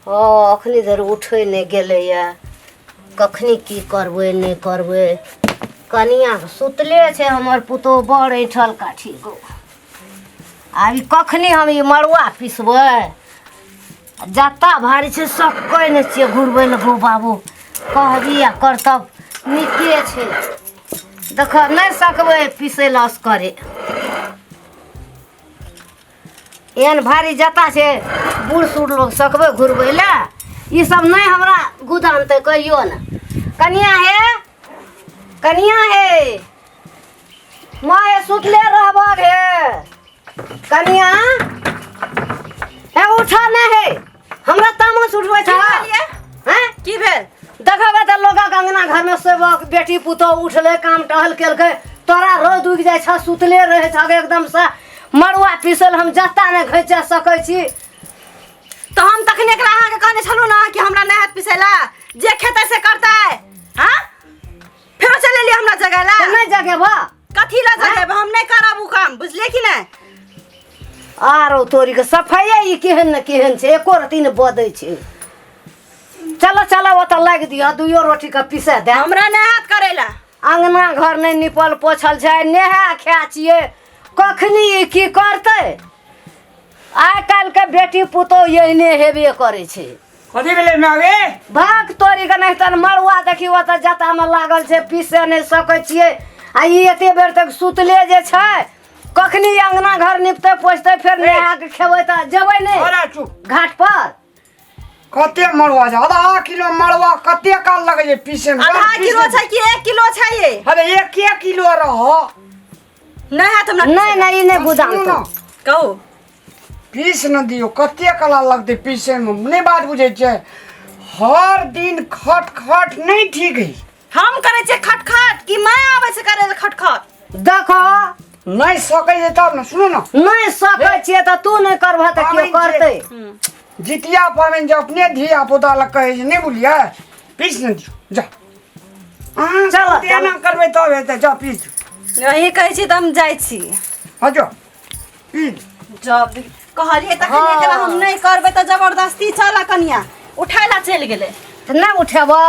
अखनी धरि उठै नहि गेलैए कखनी की करबै नहि करबै कनिया सुतले छै हमर पुतोह बड़ ऐठल काठी गो आब कखनी हम ई मड़ुआ पिसबै जत्ता भारी छै सकै नहि छियै घुरबै लए गो बाबू कहबी आ करतब नीके छै देख नहि सकबै पिसै लए असगरे एहन भारी जत्ता छै बूढ़ सूढ़ लोग सकबै घुरबै लए ई सब नहि हमरा गुदानतै कहियो ने कनिया हे माँ हे सुतले रहबऽ हे कनिया हे उठा नहि हे हमरा तामस उठबै छ हैं की भेल देखबे तऽ लोगक अंगना घरमे सेवक बेटी पुतोह उठले काम टहल केलकै तोरा रौद उगि जाइ छ सुतले रहै छ एकदम से मड़ुआ पीसल हम जत्ता नहि घैचा सकै छी तो हम तखने एकरा अहाँके कहने छलहुँ ना कि हमरा नहि हाथ पिसैला जे खेतै से करतै हाँ फेरो चले लिए हमरा जगह ला नहीं जगेबा कथी ला जगह हम नहीं करब उ काम बुझलिए कि नहीं आरो तोरी के सफाइए ई केहन न केहन छै एको रती न बदै छै चलो चलो ओतऽ लागि दिह दुइयो रोटी के पीसे दे हमरा नहीं हाथ करेला अंगना घर नहीं निपल पोछल छै नेहा खा छियै कखनी ई की करतै आइ काल्हि के बेटी पुतोह एहने हेबे करै छै कथी भेलै मावे भाग तोरी के नहीं तन मड़ुआ देखी ओतऽ जता में लागल छै पीसे नहीं सकै छियै आ ई एते बेर तक सुतले जे छै कखनी अंगना घर निपते पोछते फेर नहा के खेबै तऽ जेबै अरे नहीं चुप घाट पर कते मड़ुआ छै आधा किलो मड़ुआ कते काल लगे छै पीसे में आधा किलो छै कि 1 किलो छै ये अरे 1 किलो रहो नहीं हाथ हमरा नहीं नहीं नहीं गुदाम सुनू तो ना, कहू पीस न दियो कते काला लगते पीसे में नहीं बात बुझे छै हर दिन खट खट नहीं ठीक है हम करे छै खटखट कि मैं आबै से करे खटखट देखो नहीं सकै छै तब न सुनो ना नहीं सकै छियै तऽ तू नहीं करबह तऽ केओ करतै जितिया पाबनि जो अपने धिया पुता लग कहे छै नहीं बुझलिए पीस न दियो जा चलो, चलो ना करबै तब हेतै जा पीस यही कहै छी तऽ हम जाइ छी हाँ जो पीस जब कहलिए तखने हाँ। एकरा हम नहीं करबै तऽ जबरदस्ती चला कनिया उठाय ला चलि गेलै तऽ नहीं उठेबह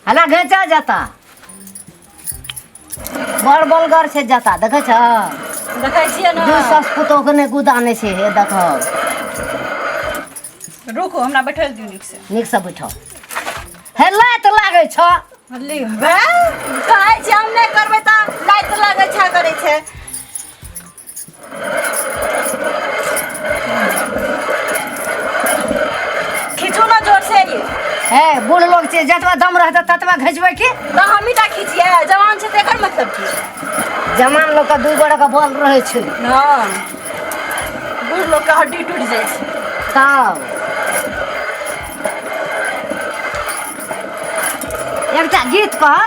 हला घैचा जाता बड़ बलगर छै जाता देखै छ देखै छियै दू ना सस पुतोह के नहीं गुदानै छै हे देखो रुको हमरा बैठल दियौ नीक से बैठो हे लाइत लागै छ कहै छी हम नहीं करबै तऽ लाइट लागै छै करै छै खींचू ना जोर से ये हे बूढ़ लोग छै जतबा दम रहतै ततबा घिचबै की तो हम ही टा खींचिए जवान छै तेकर मतलब की जवान लोग के दू गोड़ के बल रहै छै हाँ बूढ़ लोग का हड्डी टूट जाइ छै तब एकटा गीत कह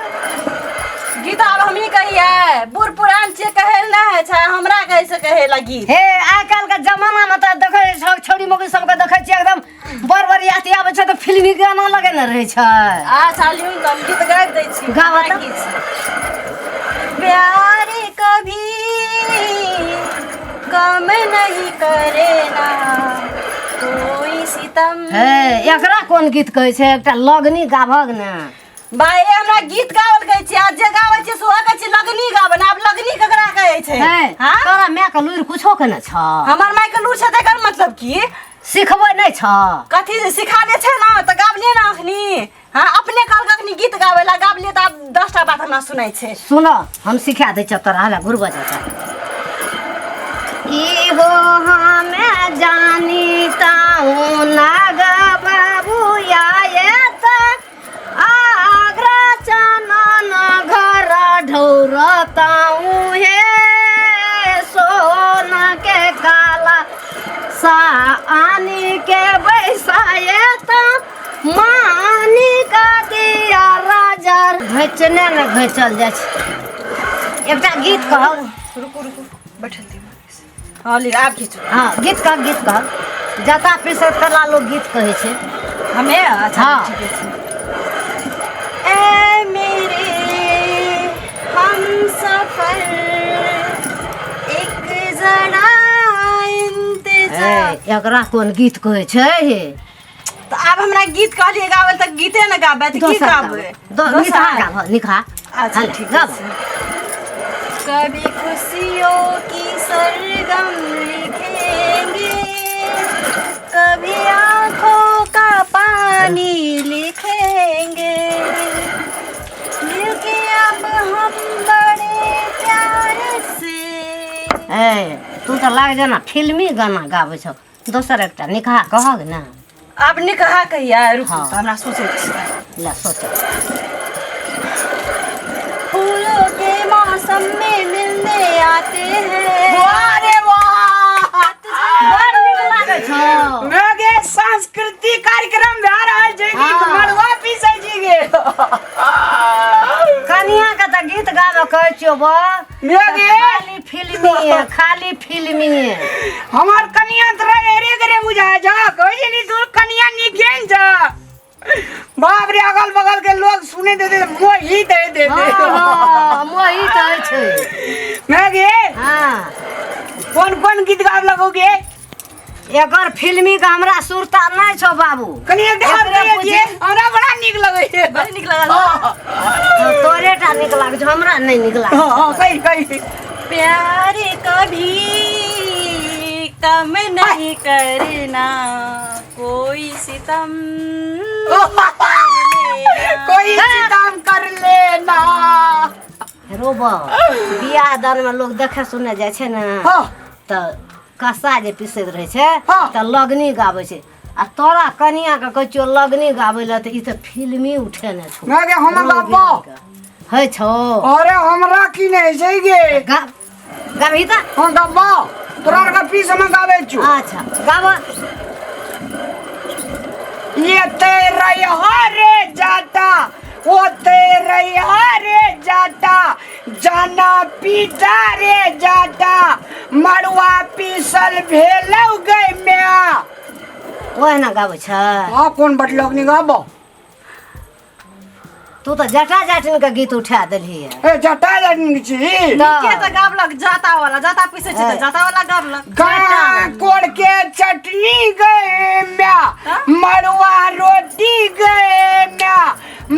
गीत आब हम ही कहिए बूढ़ पुरान छै कहै नहीं छै हमरा कहै से कहै लगी हे आइ काल्हि के जमाना में तऽ देखै छ छौड़ी मौगी सबके देखै छियै एकदम बड़ बड़ याती आबै छै तऽ फिल्मी गाना लगेने रहै छै आ चालियो हम गीत गाबि दै छी गावा तऽ। की छै प्यार कभी कम नहीं करे ना कोई सितम हे एकरा कोन गीत कहै छै एकटा लगनी गाभग ने भाई हमरा गीत गावल कहै छी आ जे गाबै छी सोहा कहै छी लगनी गाबन आब लगनी ककरा कहै छै हे हां तोरा माय के लुरि कुछो के ने छ हमर माय के लूर छै तेकर मतलब की सिखबै नहि छ कथी से सिखाने छै ना तऽ गाबलिए ना अखनी हां अपने कहल अखनी गीत गाबै ला गाबलिए तऽ आब 10टा बात हमरा सुनाइ छै सुन हम सिखा दै छ तोरा हला घुरबा जाता की हो हमें जानीता हूँ नाग बाबू आयत आगरा चनन घर ढौरता हूँ हे सोना के काला सानी के बैसायत मानी का दिया राजा घचने न घचल जाइ छै एकटा गीत कह रुको बैठल दी हां ली आब खींचू हाँ गीत कह जता पिसत कला लोग गीत कहै छै हमें अच्छा हाँ। ठीक है ए मेरे हम सफर एक जरा इंतजार एकरा कोन गीत कहै छै हे तो अब हमरा गीत कहलिए गावे त गीते न गाबे त की गाबे निखा गाब निखा अच्छा ठीक है कभी खुशियों की सरगम लिखेंगे कभी आंखों का पानी लिखेंगे मिलके अब हम बड़े प्यार से ए तू तो लाग जाना फिल्मी गाना गाबै छौ दोसर एकटा निखा कहग ना अब ने कहा कहिया रुक हाँ। हमरा सोचे छी ला सोच फूलों के मौसम में मिलने आते हैं वाह रे वाह बड़ नीक लागै छौ मेगे सांस्कृतिक कार्यक्रम भए रहल छै कि हाँ। मड़वा पीसे जी गे कनिया के त गीत गाबै कहै छियौ बा मेगे खाली फिल्मी हमार कनिया तोरा एरे करे बुझाय जा कहै छै नी तू कनिया निकेन जा बाप रे अगल बगल के लोग सुने दे मोही दे हां मोही त छै मेगे हां कौन कौन गीत गाब लगोगे एकर फिल्मी का हमरा सुरता नहीं छौ बाबू कनिया गाब दे जे हमरा बड़ा नीक लगै छै बड़ी निक लागल तोरे टा नीक लाग छौ हमरा नहीं नीक लाग हां कहि कहि प्यार कभी कम नहीं करना कोई सितम कोई सितम कर लेना रोबो बियाह दान में लोग देखे सुने जाय छै ना हां त कसा जे पिसैत रहै छै हाँ। त लगनी गाबै छै आ तोरा कनिया के कहै छियौ लगनी गाबै ल त ई त फिल्मी उठेने छौ मेगे हम गाबो है छौ अरे हमरा की नहीं छै गे गाबी त हम गाबो तोरा का पीस में गाबै छु अच्छा गाब ये तेरा रे जाता वो तेरा रे जाता जाना पीटा रे जाता मड़वा पीसल भेलौ गई म्या ओहिना गाबै छै हां कौन बटलक नि गाबो तू त जटा जाटिन के गीत उठा देलही है ए जटा जानी छी के त गाबलक जाता वाला जाता पीसे छै त जाता वाला गाबलक गाय कोड़ के चटनी गए म्या मड़वा रोटी गए म्या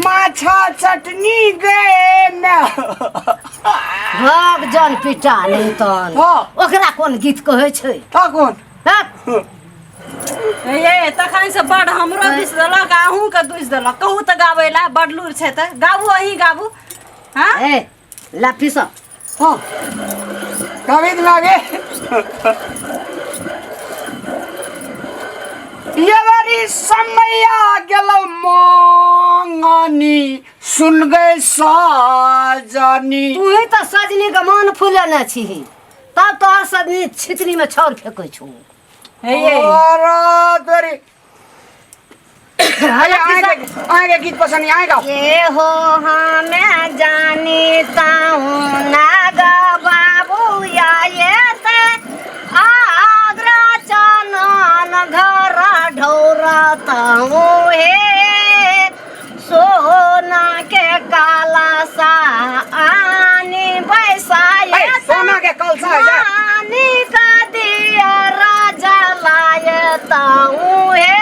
माछा चटनी गए म्या भग जन पिटा नहीं तन हाँ। ओकरा कोन गीत कहै छै हाँ कौन हँ? ये तखन से बड़ हमरो दिस देलक आहू के दिस देलक कहू त गाबै ला बड़ लूर छै त गाबू अही गाबू हां ए ला पिस हाँ कवित लागे ये बारी समया गेलो मांगनी सुन गए साजनी तू ही त सजनी के मन फुलेने छी तब तोहर सजनी छितनी में छौर फेंकै छौ ये और तेरी आएगा गीत पसंद नहीं आएगा ये हो हमें जानता हूँ नागा बाबू या ये ते आगरा चनन घर ढोरता हूँ हे सोना के काला सा आनी बैसा ये सोना के कलसा है जा। आनी का दिया राजा लायता हूँ हे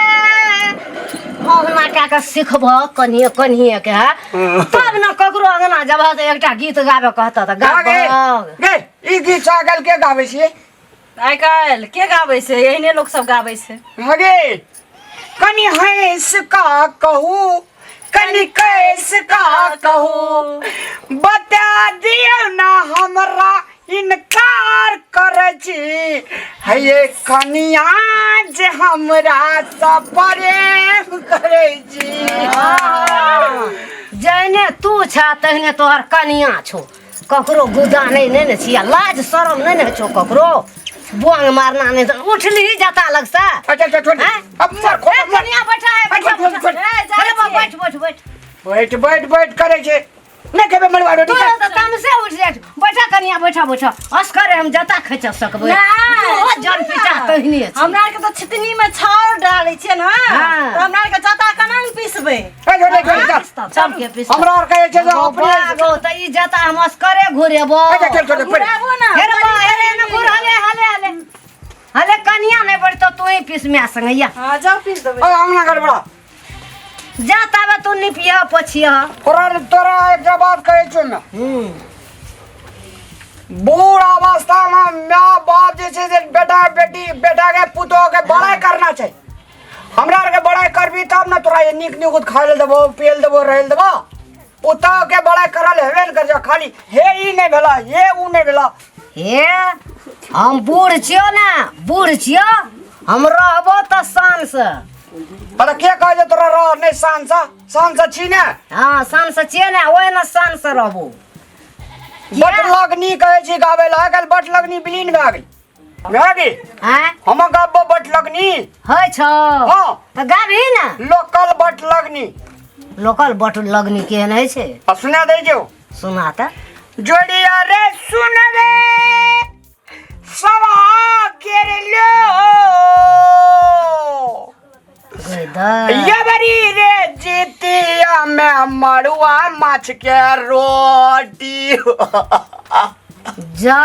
अंगना के सिखब कनिए कनिए के तब न ककरो अंगना जब त एकटा गीत गाबे कहता त गाब गे ई गीत सागल के गाबै छियै आइ काल्हि के गाबै छै एहने लोग सब गाबै छै गे कनी हंस का कहू कनी कैस का कहू बता दियो ना हमरा इनकार करे छी है ये कनिया जे हमरा स प्रेम करे छी जहने तू छ तहने तोहर कनिया छौ ककरो गुदा नहीं ने छिया लाज शरम नहीं ने छौ ककरो बुआंग मारना नहीं तो उठली जाता लग सा अच्छा छोड़ अब मर खो मर कनिया बैठा है बैठ बैठ बैठ बैठ बैठ करे छे नहीं केबे मरवा रोटी तू तो तम से उठ जा बैठा कनिया बैठा अस्करे हम जता खच सकबै नहीं। जन पिटा तहने छी हमरा के तो छितनी में छाउर डालै छै ना हाँ। तो हमरा के जाता केना पीसबै ए छोड़ सब के पिस हमरा और कहे छे जो अपने अपने त ई जता हम अस्करे घुरेबो अच्छा छोड़ घुराबो ना हेरे न घुर हले कनिया नहीं बैठतो तू नहीं पीस में संगैया हाँ जाओ पीस देबे ओ हम ना गड़बड़ा जा तब तू निपिया पछिया तोरा एक बात कहे छो ना बूढ़ अवस्था में माँ बाप जैसे बेटा के पुतोह के बड़ाई करना चाहिए। हमरा के बड़ाई करबी तब ना तोरा ये निक निकुत खाए देबो पेल देबो रहल देबो। पुतोह के बड़ाई करल हेबे न कर जा खाली हे ई नहीं भेला ये ऊ नहीं भेला। हे हम बूढ़ छियो ना बूढ़ छियो हम रहबो त शान से पता के कहे जे तोरा रह नहीं शान से छी ने। हाँ शान से छिए ना ओए ना शान से रहबो। बट लगनी कहे छी गावे ला कल बट लगनी बिलीन भए गेल हैं हम गाबो बट लगनी है छ हां त गाबी ना लोकल बट लगनी लोकल बट लगनी केहन है छे सुना दे जो सुना त जोड़िया रे सुन रे सवा के लो ये बरी रे जीतिया में मड़ुआ माछ के रोटी जा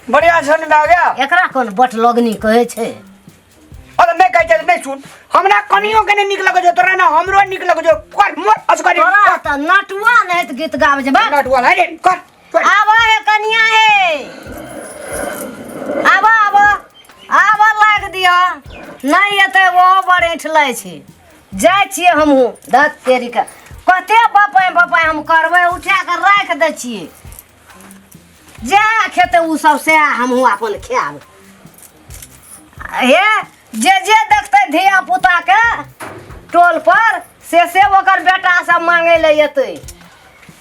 बढ़िया सुन में आ गया। एकरा कोन बट लगनी कहे छे अरे नहीं कहे नहीं सुन हमरा कनियो के नहीं निक लगे जो तोरा ना हमरो निक लगे जो कर मोर असकरी तोरा त नटुआ नहीं त गीत गावे जे बा नटुआ रे कर आवा है कनिया है आवा आवा लाग दिया नहीं एते वो बड़े ठलै छी जाय छिए हमहू दत तेरी का कते बपाय हम करबै उठा के राख दै छिए जा खेते उ सब से हमहू अपन खाब। हे जे देखते धिया पुता के टोल पर से ओकर बेटा सब मांगे ले एतै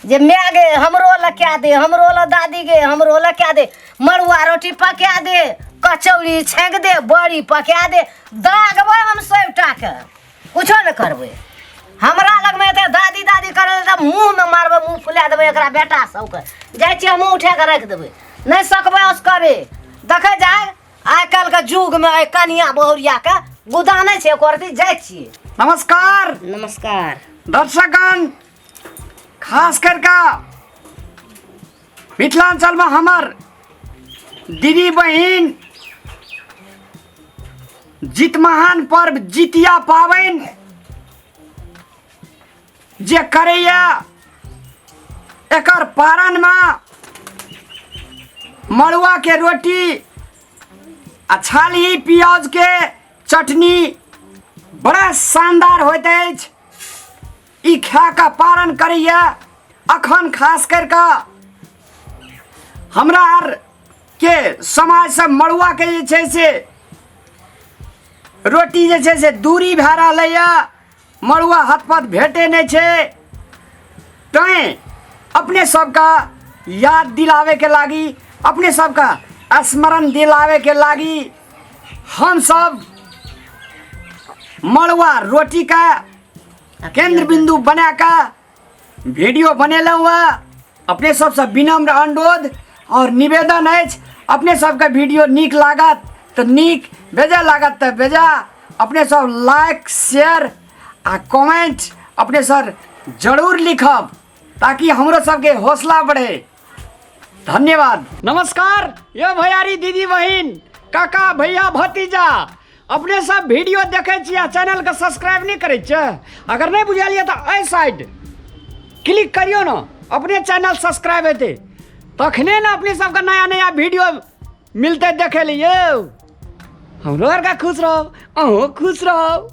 जे मैं गे हमरो ला क्या दे हमरो ला दादी गे हमरो ला क्या दे मड़ुआ रोटी पका दे कचौड़ी छेक दे बड़ी पका दे दागबै हम सबटा के कुछो न करबै। हमरा लग में त दादी करे त मुंह में मारबै मुंह फुला देबै एकरा बेटा सब के जाय छी हम उठा के रख देबै नहीं सकबै उस करे देखे जाय आइ काल के युग में कनिया बहुरिया के गुदानै छै करती जाय छी। नमस्कार नमस्कार दर्शकगण खास करके मिथिलांचल में हमार दीदी बहन जीत महान पर्व जितिया पावन जे करैया एकर पारण में मड़ुआ के रोटी आ छाली प्याज के चटनी बड़ा शानदार होइत अछि। ई खा के पारण करैया अखन खास करके हमरा आर के समाज से मड़ुआ के जे छै से रोटी जे छै से दूरी भए रहलैया मड़ुआ हथपथ भेटे नहीं छै तैं अपने सबका याद दिलावे के लागी अपने सबका स्मरण दिलावे के लागी हम सब मड़ुआ रोटी का केंद्र बिंदु बना का वीडियो बनेलहुँ हुआ अपने सबसे विनम्र अनुरोध और निवेदन अछि अपने सबके वीडियो नीक लागत तो नीक बेजा लागत तो बेजा अपने सब लाइक शेयर आ कमेंट अपने सर जरूर लिखब ताकि हमरो सबके हौसला बढ़े। धन्यवाद नमस्कार ये भैयारी दीदी बहन काका भैया भतीजा अपने सब वीडियो देखे छियै चैनल के सब्सक्राइब नहीं करे छियै अगर नहीं बुझलिए तो एहि साइड क्लिक करियो ना अपने चैनल सब्सक्राइब हेतै तखने ना अपने सबके नया नया वीडियो मिलते देखे लिए हम लोग का खुश रहो अहूँ खुश रहो।